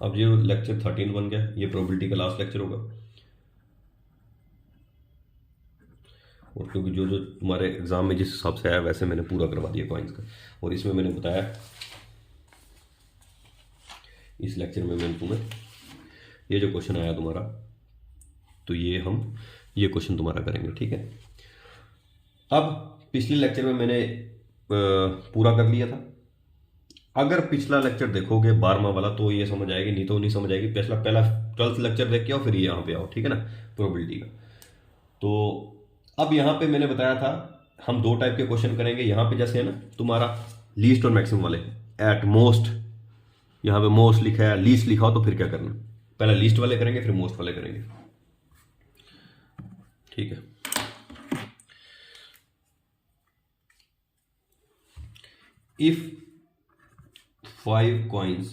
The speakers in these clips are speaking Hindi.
अब ये लेक्चर 13 बन गया, ये प्रोबेबिलिटी का लास्ट लेक्चर होगा। और क्योंकि जो जो तुम्हारे एग्जाम में जिस हिसाब से आया वैसे मैंने पूरा करवा दिया कॉइन्स का। और इसमें मैंने बताया, इस लेक्चर में मैंने तुम्हें ये जो क्वेश्चन आया तुम्हारा, तो ये क्वेश्चन तुम्हारा करेंगे, ठीक है। अब पिछले लेक्चर में मैंने पूरा कर लिया था। अगर पिछला लेक्चर देखोगे 12वां वाला तो ये समझ आएगी, नहीं तो नहीं समझ आएगी। पहला 12th लेक्चर देख के आओ, फिर यहाँ पे आओ, ठीक है ना, प्रोबेबिलिटी का। तो अब यहाँ पे मैंने बताया था हम दो टाइप के क्वेश्चन करेंगे। यहाँ पे जैसे है ना तुम्हारा लीस्ट और मैक्सिमम वाले, एट मोस्ट, यहाँ पे मोस्ट लिखा है, लीस्ट लिखा हो तो फिर क्या करना, पहले लीस्ट वाले करेंगे फिर मोस्ट वाले करेंगे, ठीक है। If 5 coins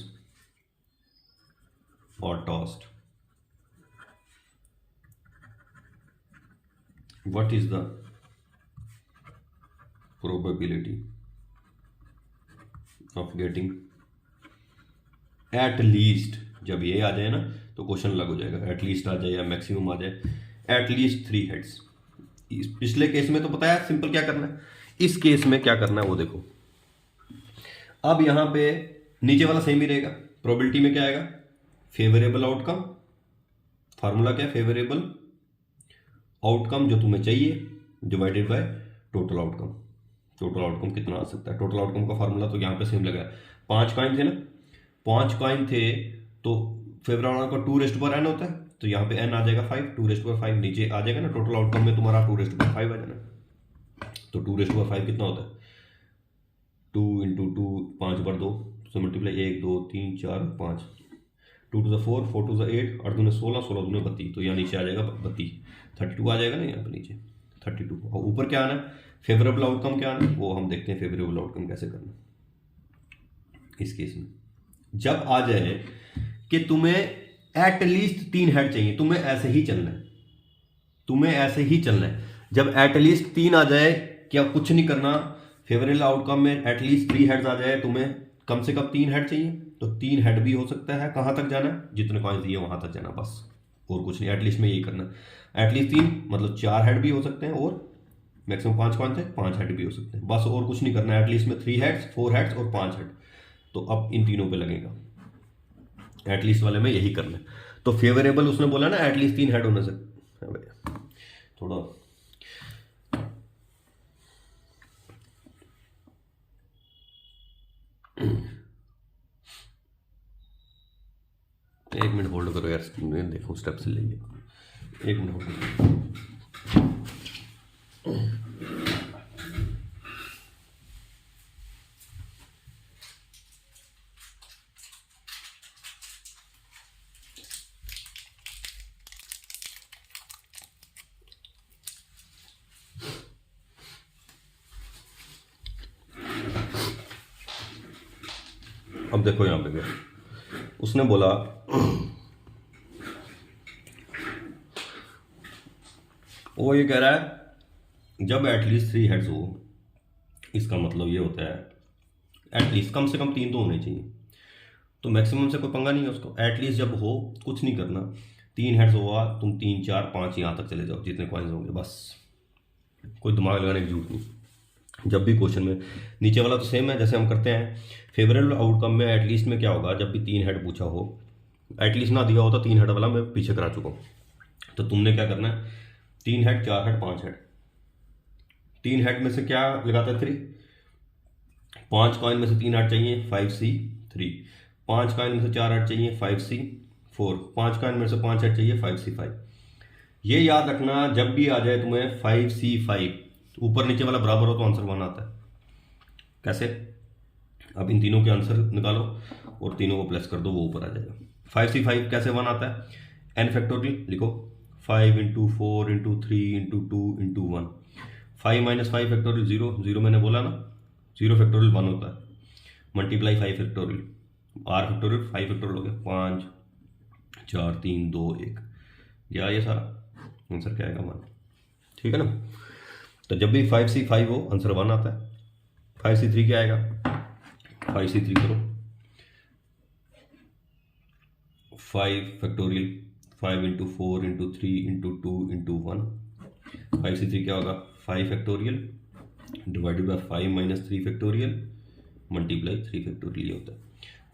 are tossed, what is the probability of getting at least, जब ये आ जाए ना तो क्वेश्चन अलग हो जाएगा, एट लीस्ट आ जाए या मैक्सिमम आ जाए, एट लीस्ट 3 हेड्स। पिछले केस में तो पता है सिंपल क्या करना है, इस केस में क्या करना है वो देखो। अब यहां पे नीचे वाला सेम ही रहेगा, प्रोबेबिलिटी में क्या आएगा, फेवरेबल आउटकम, फार्मूला क्या है, फेवरेबल आउटकम जो तुम्हें चाहिए divided by total outcome. Total outcome कितना आ सकता है, टोटल आउटकम का फार्मूला तो यहाँ पे सेम लगा है। 5 कॉइन थे ना, 5 कॉइन थे तो फेवरेबल आउटकम 2n होता है, तो यहाँ पे n आ जाएगा 5, 2/5 नीचे आ जाएगा ना, टोटल आउटकम में तुम्हारा 2/5 आ जाना। तो 2/5 कितना होता है, 2 × 2 5/2, तो multiply 1 2 3 4 5, 2 to the 4, 4 to the 8, 8 दूने 16, 16 दूने 32, तो यहाँ नीचे आ जाएगा 32, 32 आ जाएगा ना यहाँ पे नीचे 32। और ऊपर क्या आना है, फेवरेबल आउटकम क्या आना है, वो हम देखते हैं फेवरेबल आउटकम कैसे करना। इस केस में जब आ जाए कि तुम्हें एटलीस्ट 3 हेड चाहिए, तुम्हें ऐसे ही चलना है, तुम्हें ऐसे ही चलना है। जब एटलीस्ट 3 आ जाए, क्या कुछ नहीं करना, फेवरेबल आउटकम में एटलीस्ट 3 हेड्स आ जाए, तुम्हें कम से कम 3 हेड चाहिए, तो 3 हेड भी हो सकता है। कहां तक जाना है, जितने कॉइन्स दिए वहां तक जाना, बस और कुछ नहीं। एटलीस्ट में यही करना, एटलीस्ट 3 मतलब 4 हेड भी हो सकते हैं, और मैक्सिमम 5 कॉइन्स है, 5 हेड भी हो सकते हैं, बस और कुछ नहीं करना। एटलीस्ट में 3 हेड्स, 4 हेड्स और 5 हेड, तो अब इन तीनों पे लगेगा, एटलीस्ट वाले में यही करना है। तो फेवरेबल उसने बोला ना एटलीस्ट 3 हेड होने से, थोड़ा एक मिनट होल्ड करो यार, देखो स्टेप से लेंगे, एक मिनट होल्ड करो। अब देखो यहां पे गया, उसने बोला वो ये कह रहा है जब एटलीस्ट 3 हेड्स हो, इसका मतलब ये होता है एटलीस्ट कम से कम 3 तो होने चाहिए, तो मैक्सिमम से कोई पंगा नहीं है उसको। एटलीस्ट जब हो कुछ नहीं करना, 3 हेड्स हुआ, तुम 3 4 5 यहाँ तक चले जाओ जितने कॉइन्स होंगे, बस कोई दिमाग लगाने की जरूरत नहीं। जब भी क्वेश्चन में नीचे वाला तो सेम है जैसे हम करते हैं, फेवरेबल आउटकम में एटलीस्ट में क्या होगा, जब भी 3 हेड पूछा हो, एटलीस्ट ना दिया होता 3 हेड वाला मैं पीछे करा चुका हूँ, तो तुमने क्या करना है, 3 हेड 4 हेड 5 हेड, 3 हेड में से क्या लगाता है 3, 5 कॉइन में से 3 हेड चाहिए 5C 3, 5 कॉइन में से 4 हेड चाहिए 5C 4, 5 कॉइन में से 5 हेड चाहिए 5C 5। ये याद रखना, जब भी आ जाए तुम्हें 5C 5 ऊपर नीचे वाला बराबर हो तो आंसर 1 आता है। कैसे, अब इन तीनों के आंसर निकालो और तीनों को प्लस कर दो, वो ऊपर आ जाएगा। 5C 5 कैसे 1 आता है, n फैक्टोरियल लिखो, 5 × 4 × 3 × 2 × 1, 5 - 5 फैक्टोरियल 0, 0 मैंने बोला ना, 0 फैक्टोरियल 1 होता है, multiply 5 factorial, r factorial 5 factorial हो गया, 5 4 3 2 1, या ये सारा आंसर क्या आएगा 1, ठीक है ना। तो जब भी 5C 5 हो आंसर 1 आता है। 5C 3 क्या आएगा, 5C 3 करो, 5 फैक्टोरियल, 5 × 4 × 3 × 2 × 1, 5 से 3 क्या होगा 5 factorial divided by 5 - 3 factorial multiply 3 factorial, ये होता है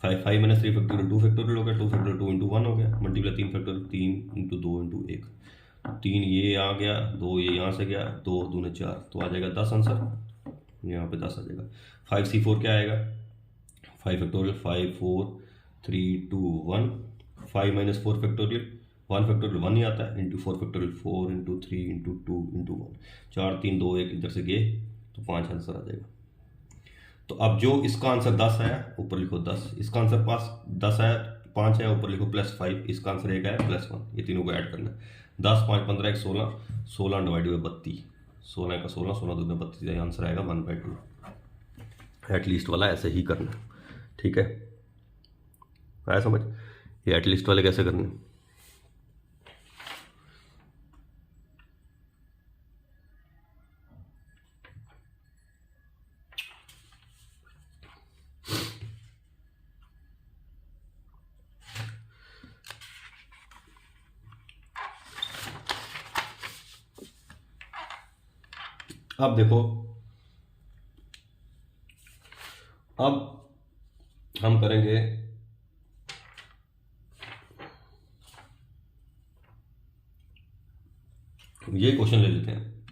5 5 - 3 फैक्टोरियल 2 फैक्टोरियल हो गया, 2 फैक्टोरियल 2 × 1 हो गया, मल्टीप्लाई 3 फैक्टोरियल 3 × 2 × 1, 3 ये आ गया, 2 ये यहाँ से गया, 2 दूने 4, तो आ जाएगा 10 आंसर, यहाँ पे 10 आ जाएगा। 5C4 क्या आएगा 5 फैक्टोरियल 5 4 3 2 1, 5 - 4 फैक्टोरियल 1 फैक्टोरियल 1 ही आता है, इंटू 4 फैक्टोरियल 4 × 3 × 2 × 1, 4 3 2 1 इधर से गए तो 5 आंसर आ जाएगा। तो अब जो इसका आंसर 10 आया ऊपर लिखो 10, इसका आंसर पास 10 आया 5 आया ऊपर लिखो +5, इसका आंसर 1 आया +1, ये तीनों को ऐड करना है। 10 5 15 1 16, 16 डिवाइडेड बाय 32, 16 का 16, 16 दूनी 32, आंसर आएगा 1/2। एटलीस्ट वाला ऐसे ही करना, ठीक है, आया समझ। ये एटलीस्ट वाले कैसे करने, अब देखो, अब हम करेंगे ये क्वेश्चन ले लेते हैं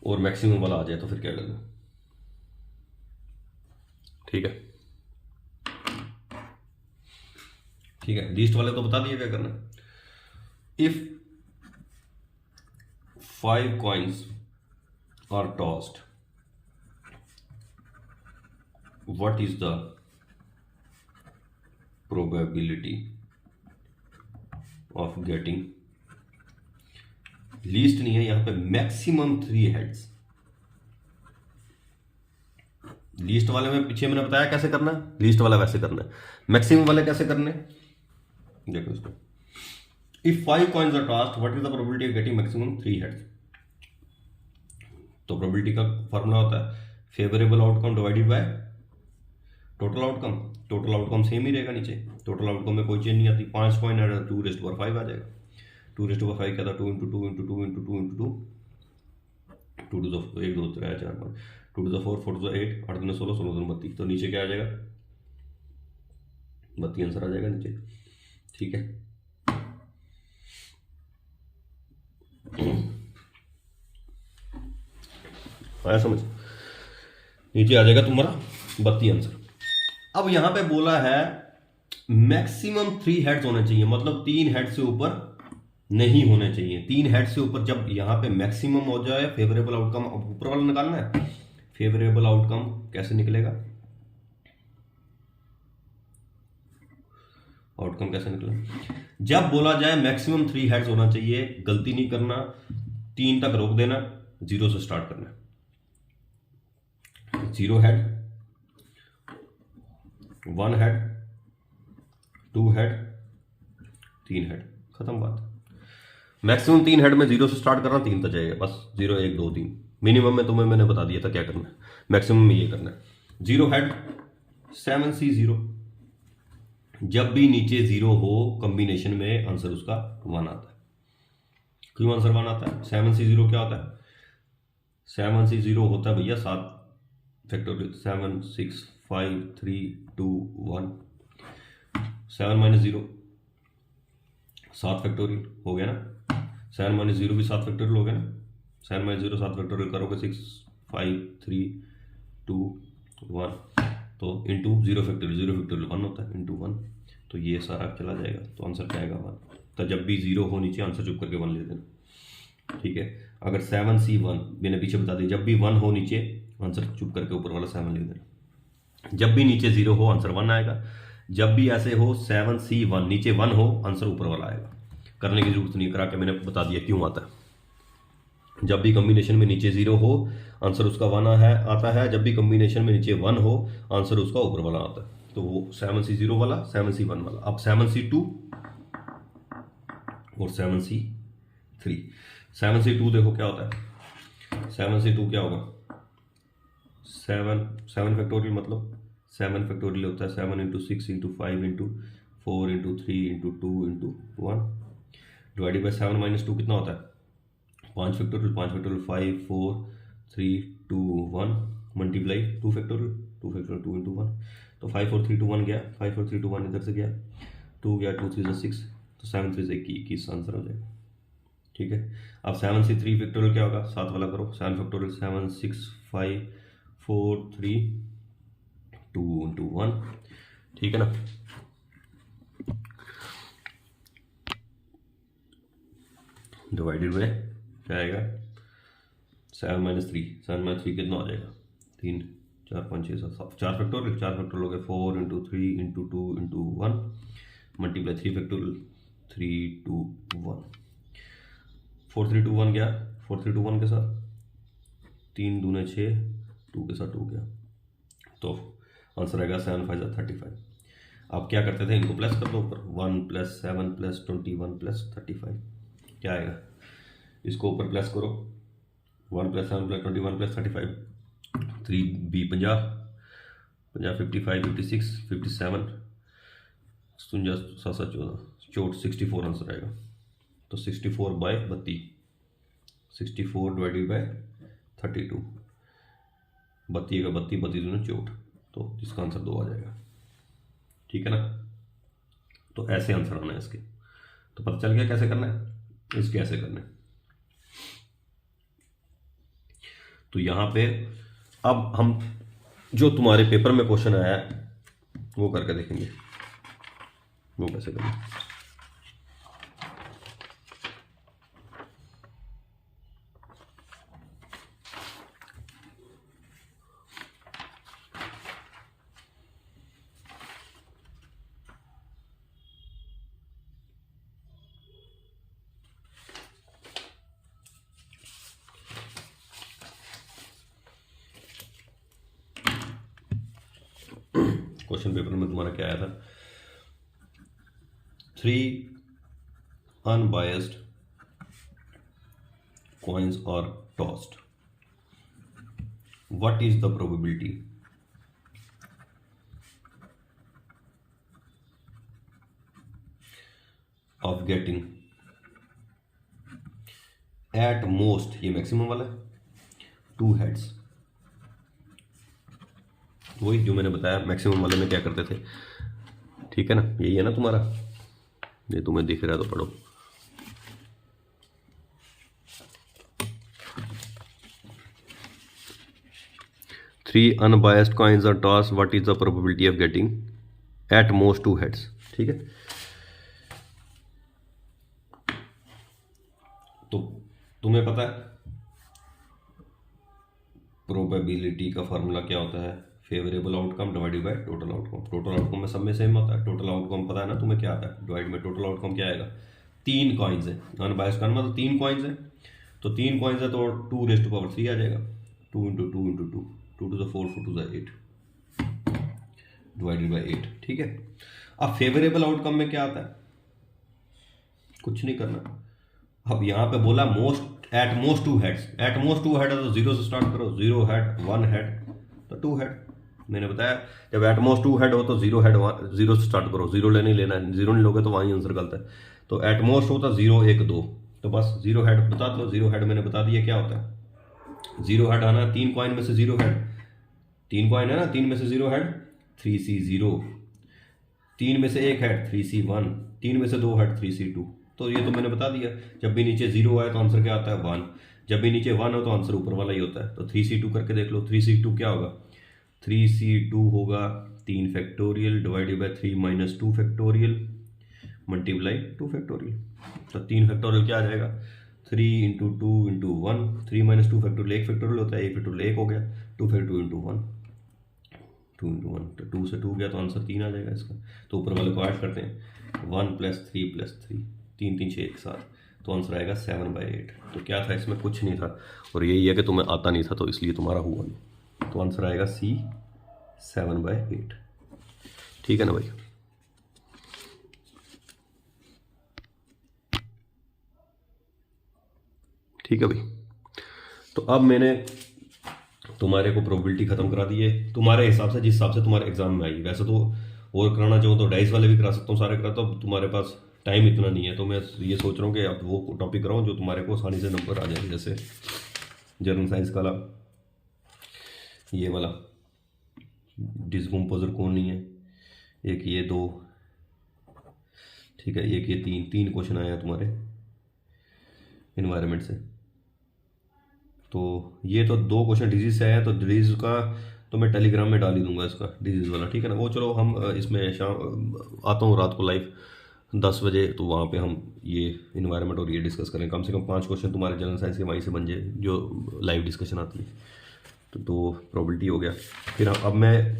और मैक्सिमम वाला आ जाए तो फिर क्या करना, ठीक है ठीक है। लीस्ट वाले तो बता दिए क्या करना। If 5 coins are tossed, what is the probability of getting, least नहीं है यहां पे, मैक्सिमम 3 हेड्स। लीस्ट वाले में पीछे मैंने बताया कैसे करना है, लीस्ट वाला वैसे करना है, मैक्सिमम वाले कैसे करने, देखो इसको। If 5 coins are tossed, what is the probability of getting maximum 3 heads? तो प्रोबेबिलिटी का फॉर्मूला होता है favourable outcome divided by total outcome. Total outcome same ही रहेगा नीचे, टोटल आउटकम में कोई चेंज नहीं आती। 5 कॉइन है 2⁵ आ जाएगा, 2⁵ क्या था 2 × 2 × 2 × 2 × 2, 2 2 1 2 3 4 5, 2 2 4 4 2 8, 8 2 16, 16 2 32, तो नीचे क्या आ जाएगा 32 आंसर आ जाएगा नीचे, ठीक है। आया समझ, नीचे आ जाएगा तुम्हारा 32 आंसर। अब यहां पे बोला है मैक्सिमम 3 हेड्स होने चाहिए, मतलब 3 हेड से ऊपर नहीं होने चाहिए। 3 हेड से ऊपर जब यहां पे मैक्सिमम हो जाए, फेवरेबल आउटकम ऊपर वाला निकालना है। फेवरेबल आउटकम कैसे निकलेगा, आउटकम कैसे निकलेगा, जब बोला जाए मैक्सिमम 3 हेड्स होना चाहिए, गलती नहीं करना, 3 तक रोक देना, 0 से स्टार्ट करना। 0 हेड, 1 हेड, 2 हेड, 3 हेड, खत्म बात। मैक्सिमम 3 हेड में 0 से स्टार्ट करना, 3 तक जाएगा बस, 0 1 2 3। मिनिमम में तुम्हें मैंने बता दिया था क्या करना है, मैक्सिमम में ये करना है। 0 हेड 7C0, जब भी नीचे 0 हो कॉम्बिनेशन में आंसर उसका 1 आता है। क्यों आंसर 1 आता है, 7C0 क्या होता है, 7C0 होता है भैया 7 फैक्टोरियल, 7 6 5 3 2 1, 7 - 0 7 फैक्टोरियल हो गया ना, 7 - 0 भी 7 फैक्टोरियल हो गया ना, 7 - 0 7 फैक्टोरियल करोगे 6 5 3 2 1, तो इंटू 0 फैक्टोरियल, 0 फैक्टोरियल 1 होता है, इंटू 1, तो ये सारा चला जाएगा, तो आंसर क्या आएगा 1। तो जब भी 0 हो नीचे आंसर चुप करके 1 ले देना, ठीक है। अगर 7C1 मैंने पीछे बता दी, जब भी 1 हो नीचे आंसर चुप करके ऊपर वाला 7 लिख देना। जब भी नीचे 0 हो आंसर 1 आएगा, जब भी ऐसे हो 7C1 नीचे 1 हो आंसर ऊपर वाला आएगा। करने की जरूरत नहीं, करा के मैंने बता दिया क्यों आता है। जब भी कॉम्बिनेशन में नीचे 0 हो आंसर उसका 1 आता है, जब भी कॉम्बिनेशन में नीचे 1 हो आंसर उसका ऊपर वाला आता है। तो वो 7C0 वाला, 7C1 वाला। अब 7C2 और 7C3। 7C2 देखो क्या होता है, 7C2 क्या होगा, 7 फैक्टोरियल, मतलब 7 फैक्टोरियल होता है 7 × 6 × 5 × 4 into 3 into 2 into 1 divided by 7 minus 2 कितना होता है 5 फैक्टोरियल 5 4 3 2 1 मल्टीप्लाई 2 फैक्टोरियल 2 इंटू 1 तो 5 4 3 2 1 गया 5 4 3 2 1 इधर से गया 2 गया 2 3 6 तो 7 3 21 आंसर हो जाएगा। ठीक है, अब 7 से 3 फैक्टोरियल क्या होगा 7 वाला करो 7 फैक्टोरियल 7 6 5 4 3 2 इंटू 1 ठीक है ना। डिवाइडेड बाय क्या आएगा 7 माइनस 3 कितना हो जाएगा 3 4 5 6 7 4 फैक्टोरियल हो गया 4 into 3 into 2 into 1 multiply 3 factorial 3 2 1 4 3 2 1 गया 4 3 2 1 के साथ 3 दूने 6 2 के साथ 2 गया तो आंसर आएगा 7 5 35। आप क्या करते थे इनको प्लस कर दो ऊपर 1 प्लस 7 प्लस 21 प्लस 35 क्या आएगा इसको ऊपर प्लस करो 1 plus 7 plus 21 plus 35 3 B 50 55 56 57 57 14 64 answer आएगा तो 64 बाय 32 64 डिवाइडेड बाय 32 32 का 32 दूना 64 तो इसका आंसर 2 आ जाएगा। ठीक है ना, तो ऐसे आंसर आना है इसके। तो पता चल गया कैसे करना है, इसके ऐसे करना है। तो यहां पे अब हम जो तुम्हारे पेपर में क्वेश्चन आया है वो करके देखेंगे वो कैसे करना है। क्वेश्चन पेपर में तुम्हारा क्या आया था 3 unbiased coins are tossed, what is the probability of getting at most, ये मैक्सिमम वाला है 2 heads। वही जो मैंने बताया मैक्सिमम वाले में क्या करते थे। ठीक है ना, यही है ना तुम्हारा, ये तुम्हें दिख रहा है तो पढ़ो। Three unbiased coins are toss, what is the probability of getting at most 2 heads. ठीक है, तो तुम्हें पता है प्रोबेबिलिटी का फॉर्मूला क्या होता है, favourable outcome divided by total outcome. Total outcome में सब में सेम होता है। टोटल आउटकम पता है ना तुम्हें क्या आता है, डिवाइड में टोटल आउटकम क्या आएगा, 3 कॉइन्स है, अनबायस्ड का मतलब 3 कॉइन्स है, तो 3 कॉइन्स है तो 2⁻³ आ जाएगा, 2 into 2 into 2, 2 to the 4, 4 to the 8 divided by 8। ठीक है, अब फेवरेबल आउटकम में क्या आता है, कुछ नहीं करना। अब यहाँ पे बोला most eight most 2 heads, eight most 2 head है तो 0 से स्टार्ट करो, 0 हेड 1 हेड तो 2 हेड। मैंने बताया जब एट मोस्ट 2 हेड हो तो 0 हेड 0 से स्टार्ट करो, 0 लेने लेना है, 0 नहीं लोगे तो वहीं आंसर गलत है। तो एट मोस्ट होता 0 1 2, तो बस 0 हेड बता दो। 0 हेड मैंने बता दिया क्या होता है, 0 हेड आना 3 कॉइन में से 0 हेड, 3 कॉइन है ना, 3 में से 0 हेड 3C0, 3 में से 1 हेड 3C1, 3 में से 2 हेड 3C2। तो ये तो मैंने बता दिया, जब भी नीचे 0 आए तो आंसर क्या आता है 1, जब भी नीचे 1 हो तो आंसर ऊपर वाला ही होता है। तो 3C2 करके देख लो, 3C2 क्या होगा, 3C2 होगा 3 factorial divided by 3 minus 2 factorial multiply 2 factorial. तो 3 फैक्टोरियल क्या आ जाएगा, 3 into 2 into 1, 3 minus 2 factorial 1 factorial होता है, 1 फैक्टोरियल 1 हो गया, 2 फैक्टोरियल 2 इंटू 1, 2 इंटू 1 तो 2 से 2 गया तो आंसर 3 आ जाएगा इसका। तो ऊपर वाले को ऐड करते हैं, 1 प्लस 3 प्लस 3, 3 3 6 एक साथ, तो आंसर आएगा 7/8। तो क्या था इसमें, कुछ नहीं था, और यही है कि तुम्हें आता नहीं था तो इसलिए तुम्हारा हुआ नहीं। तो आंसर आएगा C 7/8। ठीक है ना भाई। ठीक है भाई, तो अब मैंने तुम्हारे को प्रोबेबिलिटी खत्म करा दी है तुम्हारे हिसाब से, जिस हिसाब से तुम्हारे एग्जाम में आई। वैसे तो और कराना चाहूँ तो डाइस वाले भी करा सकता हूँ, सारे कराता हूँ। तुम्हारे पास टाइम इतना नहीं है, तो मैं ये सोच रहा हूँ कि अब वो टॉपिक कराऊँ जो तुम्हारे को आसानी से नंबर आ जाए। जैसे जर्नल साइंस का वाला, ये वाला डिस्कम्पोजर कौन नहीं है, एक ये दो, ठीक है, एक ये तीन, तीन क्वेश्चन आया तुम्हारे इन्वायरमेंट से। तो ये तो दो क्वेश्चन डिजीज से आया, तो डिजीज का तो मैं टेलीग्राम में डाल ही दूंगा इसका, डिजीज वाला, ठीक है ना। वो चलो हम इसमें शाम आता हूँ रात को लाइव 10 बजे, तो वहाँ पे हम ये इन्वायरमेंट और ये डिस्कस करें। कम से कम 5 क्वेश्चन तुम्हारे जनरल साइंस के वहीं से बन जाए जो लाइव डिस्कशन आती है। तो प्रोबेबिलिटी हो गया। फिर अब मैं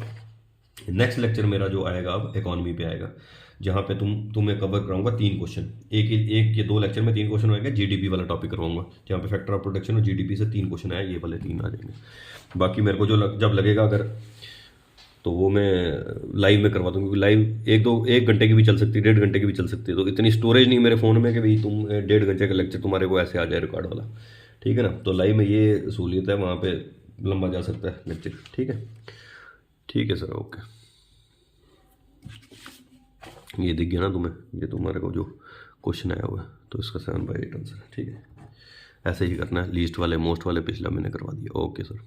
नेक्स्ट लेक्चर मेरा जो आएगा अब इकोनॉमी पे आएगा, जहाँ पे तुम्हें कवर कराऊंगा 3 क्वेश्चन। एक के 2 लेक्चर में 3 क्वेश्चन होएगा। जीडीपी वाला टॉपिक करवाऊंगा, जहाँ पे फैक्टर ऑफ प्रोडक्शन और जीडीपी से 3 क्वेश्चन आए, ये वाले 3 आ जाएंगे। बाकी मेरे को जो जब लगेगा अगर, तो वो मैं लाइव में करवा दूँगा, क्योंकि लाइव 1 घंटे की भी चल सकती है, 1.5 घंटे की भी चल सकती है। तो इतनी स्टोरेज नहीं मेरे फ़ोन में कि भाई तुम 1.5 घंटे का लेक्चर तुम्हारे को ऐसे आ जाए रिकॉर्ड वाला, ठीक है ना। तो लाइव में ये सहूलियत है, वहाँ पे लंबा जा सकता है लेक्चर, ठीक है। ठीक है सर, ओके। ये दिख गया ना तुम्हें, ये तुम्हारे को जो क्वेश्चन आया हुआ है, तो इसका 7/8 आंसर है, ठीक है। ऐसे ही करना है, लीस्ट वाले मोस्ट वाले पिछला मैंने करवा दिया। Okay sir.